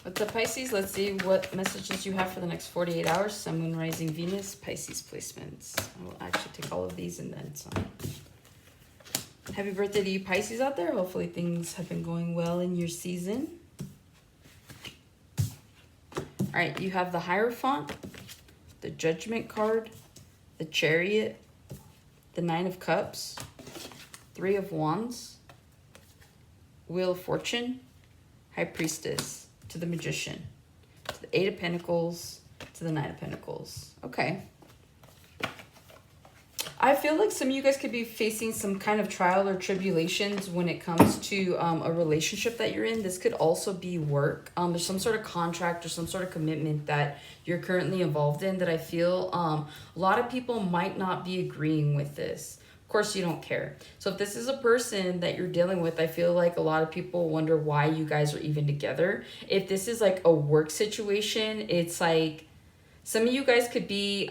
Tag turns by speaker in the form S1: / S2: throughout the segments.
S1: With the Pisces, let's see what messages you have for the next 48 hours. Sun, Moon, Rising, Venus, Pisces placements. I will actually take all of these and then some. Happy birthday to you Pisces out there. Hopefully things have been going well in your season. All right, you have the Hierophant, the Judgment card, the Chariot, the Nine of Cups, Three of Wands, Wheel of Fortune, High Priestess, to the Magician, to the Eight of Pentacles, to the Nine of Pentacles. Okay. I feel like some of you guys could be facing some kind of trial or tribulations when it comes to a relationship that you're in. This could also be work. There's some sort of contract or some sort of commitment that you're currently involved in that I feel a lot of people might not be agreeing with this. Of course, you don't care. So if this is a person that you're dealing with, I feel like a lot of people wonder why you guys are even together. If this is like a work situation, it's like some of you guys could be...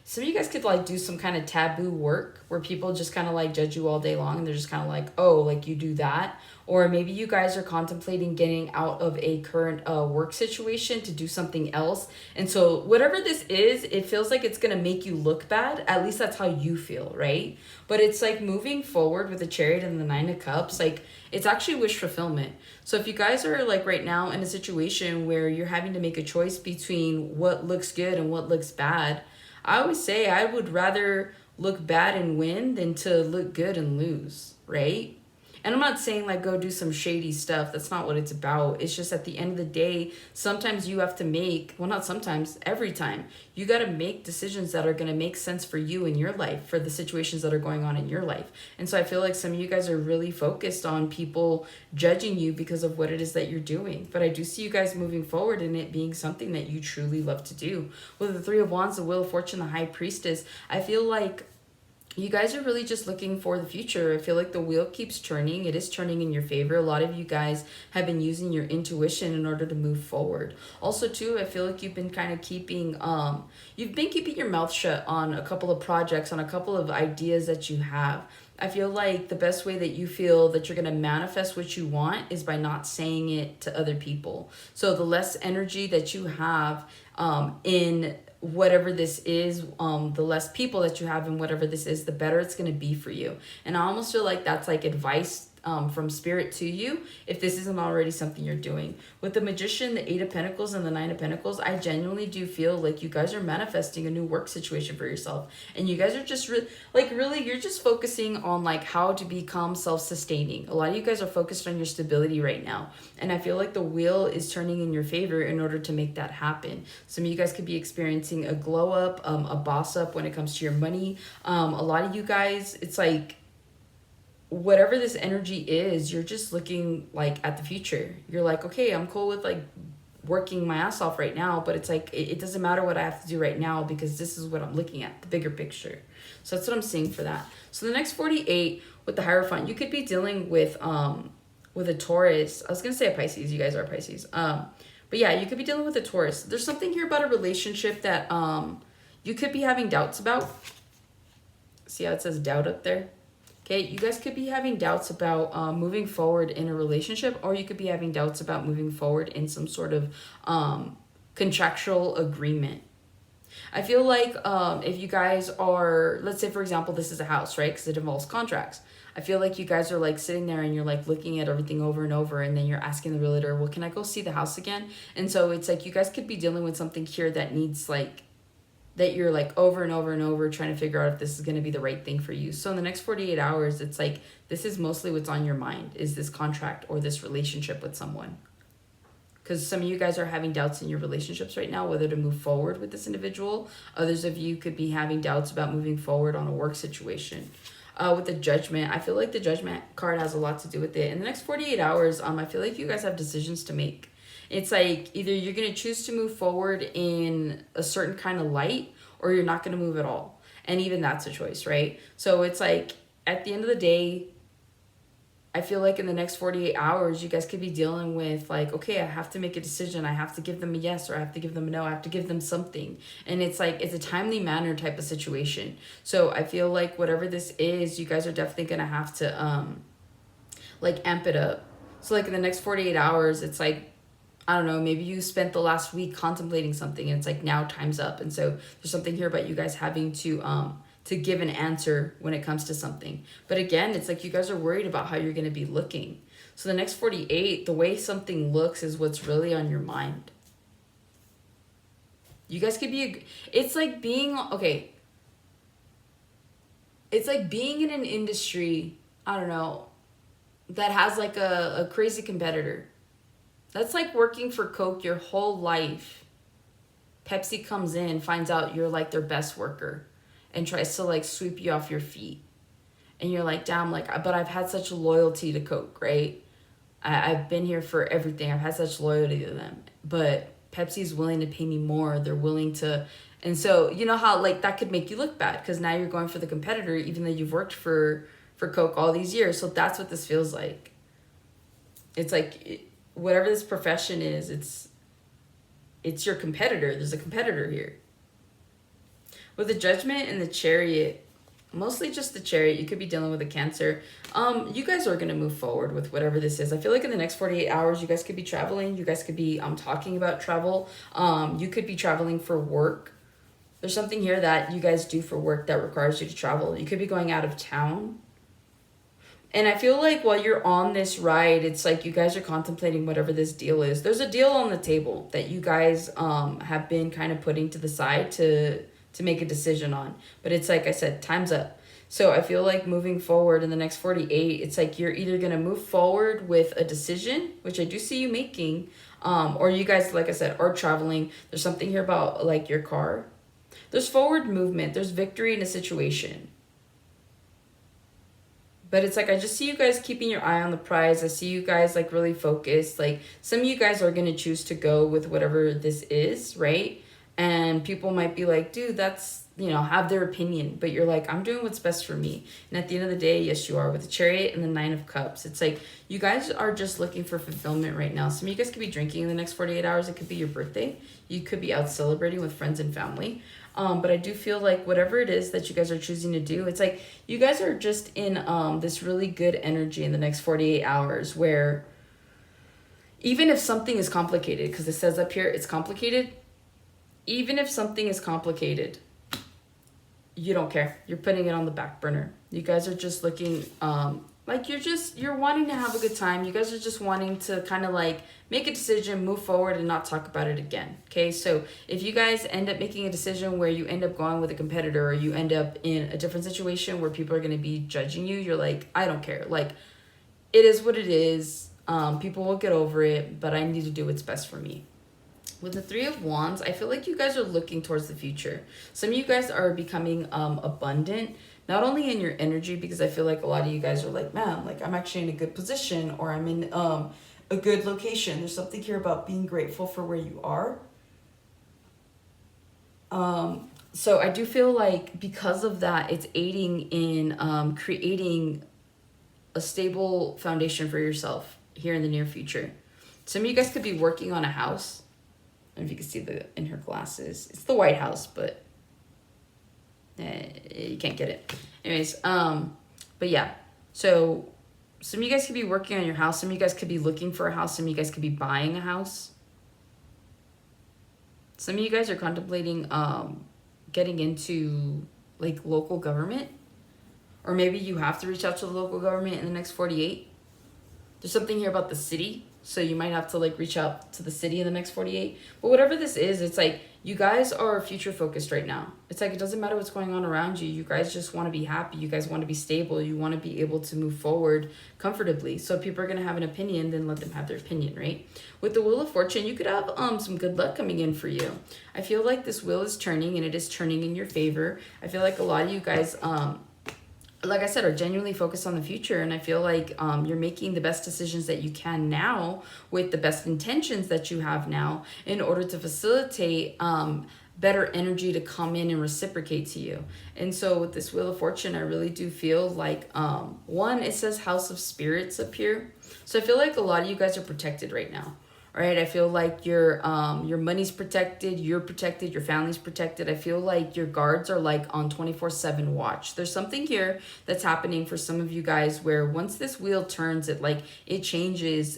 S1: some of you guys could like do some kind of taboo work where people just kind of like judge you all day long and they're just kind of like, oh, like you do that. Or maybe you guys are contemplating getting out of a current work situation to do something else. And so whatever this is, it feels like it's going to make you look bad. At least that's how you feel, right? But it's like moving forward with the Chariot and the Nine of Cups, like it's actually wish fulfillment. So if you guys are like right now in a situation where you're having to make a choice between what looks good and what looks bad, I always say I would rather look bad and win than to look good and lose, right? And I'm not saying like go do some shady stuff. That's not what it's about. It's just at the end of the day, sometimes you have to make, well, not sometimes, every time, you got to make decisions that are going to make sense for you in your life, for the situations that are going on in your life. And so I feel like some of you guys are really focused on people judging you because of what it is that you're doing. But I do see you guys moving forward and it being something that you truly love to do. With the Three of Wands, the Wheel of Fortune, the High Priestess, I feel like you guys are really just looking for the future. I feel like the wheel keeps turning. It is turning in your favor. A lot of you guys have been using your intuition in order to move forward. Also, too, I feel like you've been kind of keeping your mouth shut on a couple of projects, on a couple of ideas that you have. I feel like the best way that you feel that you're going to manifest what you want is by not saying it to other people. So the less energy that you have in whatever this is, the less people that you have in whatever this is, the better it's going to be for you. And I almost feel like that's like advice from spirit to you if this isn't already something you're doing. With the Magician, the Eight of Pentacles, and the Nine of Pentacles, I genuinely do feel like you guys are manifesting a new work situation for yourself. And you guys are just really, you're just focusing on like how to become self-sustaining. A lot of you guys are focused on your stability right now. And I feel like the wheel is turning in your favor in order to make that happen. Some of you guys could be experiencing a glow up, a boss up when it comes to your money. A lot of you guys, it's like, whatever this energy is, you're just looking like at the future. You're like, okay, I'm cool with like working my ass off right now, but it's like it doesn't matter what I have to do right now because this is what I'm looking at, the bigger picture. So that's what I'm seeing for that. So the next 48 with the Hierophant, you could be dealing with a Taurus. I was gonna say a Pisces. You guys are Pisces. But yeah, you could be dealing with a Taurus. There's something here about a relationship that you could be having doubts about. See how it says doubt up there? Okay, you guys could be having doubts about moving forward in a relationship, or you could be having doubts about moving forward in some sort of contractual agreement. I feel like if you guys are, let's say, for example, this is a house, right? Because it involves contracts. I feel like you guys are like sitting there and you're like looking at everything over and over, and then you're asking the realtor, well, can I go see the house again? And so it's like you guys could be dealing with something here that needs like, that you're like over and over and over trying to figure out if this is going to be the right thing for you. So in the next 48 hours, it's like, this is mostly what's on your mind, is this contract or this relationship with someone. Because some of you guys are having doubts in your relationships right now, whether to move forward with this individual. Others of you could be having doubts about moving forward on a work situation. With the Judgment, I feel like the Judgment card has a lot to do with it. In the next 48 hours, I feel like you guys have decisions to make. It's like either you're going to choose to move forward in a certain kind of light, or you're not going to move at all. And even that's a choice, right? So it's like at the end of the day, I feel like in the next 48 hours, you guys could be dealing with like, okay, I have to make a decision. I have to give them a yes, or I have to give them a no. I have to give them something. And it's like, it's a timely manner type of situation. So I feel like whatever this is, you guys are definitely going to have to like amp it up. So like in the next 48 hours, it's like, I don't know, maybe you spent the last week contemplating something and it's like now time's up. And so there's something here about you guys having to give an answer when it comes to something. But again, it's like you guys are worried about how you're going to be looking. So the next 48, the way something looks is what's really on your mind. You guys could be, it's like being, okay. It's like being in an industry, I don't know, that has like a crazy competitor. That's like working for Coke your whole life. Pepsi comes in, finds out you're like their best worker and tries to like sweep you off your feet. And you're like, damn, like, but I've had such loyalty to Coke, right? I've been here for everything. I've had such loyalty to them. But Pepsi's willing to pay me more. They're willing to. And so, you know how like that could make you look bad because now you're going for the competitor even though you've worked for Coke all these years. So that's what this feels like. It's like whatever this profession is, it's your competitor. There's a competitor here. With the Judgment and the Chariot, mostly just the Chariot, you could be dealing with a Cancer. You guys are going to move forward with whatever this is. I feel like in the next 48 hours, you guys could be traveling. You guys could be talking about travel. You could be traveling for work. There's something here that you guys do for work that requires you to travel. You could be going out of town. And I feel like while you're on this ride, it's like you guys are contemplating whatever this deal is. There's a deal on the table that you guys have been kind of putting to the side to make a decision on. But it's like I said, time's up. So I feel like moving forward in the next 48, it's like you're either going to move forward with a decision, which I do see you making, or you guys, like I said, are traveling. There's something here about like your car. There's forward movement. There's victory in a situation. But it's like, I just see you guys keeping your eye on the prize. I see you guys like really focused. Like some of you guys are going to choose to go with whatever this is, right? And people might be like, dude, that's, you know, have their opinion. But you're like, I'm doing what's best for me. And at the end of the day, yes, you are. With the Chariot and the Nine of Cups, it's like you guys are just looking for fulfillment right now. Some of you guys could be drinking in the next 48 hours. It could be your birthday. You could be out celebrating with friends and family. But I do feel like whatever it is that you guys are choosing to do, it's like you guys are just in this really good energy in the next 48 hours where even if something is complicated, because it says up here it's complicated, even if something is complicated, you don't care. You're putting it on the back burner. You guys are just looking like you're wanting to have a good time. You guys are just wanting to kind of like make a decision, move forward, and not talk about it again. Okay, so if you guys end up making a decision where you end up going with a competitor or you end up in a different situation where people are going to be judging you, you're like, I don't care. Like, it is what it is. People will get over it, but I need to do what's best for me. With the Three of Wands, I feel like you guys are looking towards the future. Some of you guys are becoming abundant, not only in your energy, because I feel like a lot of you guys are like, man, like I'm actually in a good position, or I'm in a good location. There's something here about being grateful for where you are. So I do feel like because of that, it's aiding in creating a stable foundation for yourself here in the near future. Some of you guys could be working on a house. I don't know if you can see in her glasses. It's the White House, but you can't get it. Anyways, but yeah. So some of you guys could be working on your house. Some of you guys could be looking for a house. Some of you guys could be buying a house. Some of you guys are contemplating getting into like local government. Or maybe you have to reach out to the local government in the next 48. There's something here about the city. So you might have to like reach out to the city in the next 48. But whatever this is, it's like you guys are future focused right now. It's like it doesn't matter what's going on around you. You guys just want to be happy. You guys want to be stable. You want to be able to move forward comfortably. So if people are going to have an opinion, then let them have their opinion, right? With the Wheel of Fortune, you could have some good luck coming in for you. I feel like this wheel is turning and it is turning in your favor. I feel like a lot of you guys like I said, are genuinely focused on the future. And I feel like you're making the best decisions that you can now with the best intentions that you have now in order to facilitate better energy to come in and reciprocate to you. And so with this Wheel of Fortune, I really do feel like, one, it says House of Spirits up here. So I feel like a lot of you guys are protected right now. Right, I feel like your money's protected, you're protected, your family's protected. I feel like your guards are like on 24/7 watch. There's something here that's happening for some of you guys where once this wheel turns, it changes.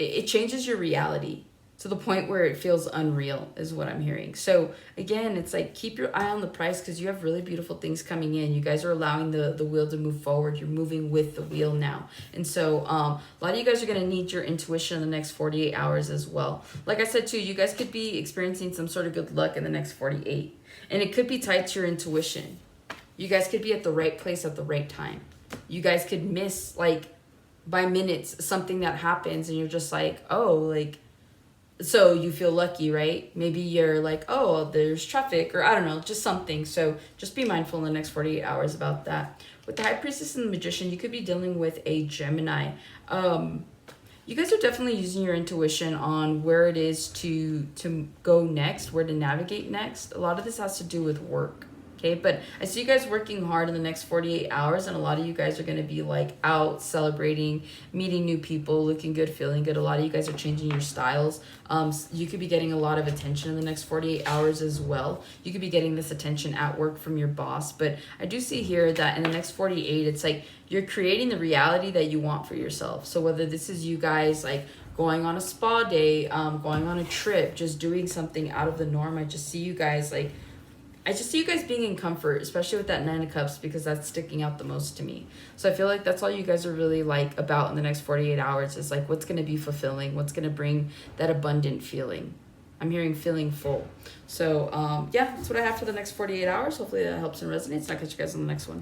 S1: it changes your reality to the point where it feels unreal is what I'm hearing. So again, it's like keep your eye on the price because you have really beautiful things coming in. You guys are allowing the wheel to move forward. You're moving with the wheel now. And so a lot of you guys are going to need your intuition in the next 48 hours as well. Like I said too, you guys could be experiencing some sort of good luck in the next 48. And it could be tied to your intuition. You guys could be at the right place at the right time. You guys could miss, like, by minutes something that happens and you're just like, oh, like, so you feel lucky, right? Maybe you're like, oh, there's traffic, or I don't know, just something. So just be mindful in the next 48 hours about that. With the High Priestess and the Magician, you could be dealing with a Gemini. You guys are definitely using your intuition on where it is to go next, where to navigate next. A lot of this has to do with work. Okay, but I see you guys working hard in the next 48 hours, and a lot of you guys are going to be like out celebrating, meeting new people, looking good, feeling good. A lot of you guys are changing your styles. You could be getting a lot of attention in the next 48 hours as well. You could be getting this attention at work from your boss, but I do see here that in the next 48, it's like you're creating the reality that you want for yourself. So whether this is you guys like going on a spa day, going on a trip, just doing something out of the norm, I just see you guys like, I just see you guys being in comfort, especially with that 9 of Cups, because that's sticking out the most to me. So I feel like that's all you guys are really like about in the next 48 hours is like what's going to be fulfilling, what's going to bring that abundant feeling. I'm hearing feeling full. So yeah, that's what I have for the next 48 hours. Hopefully that helps and resonates. I'll catch you guys on the next one.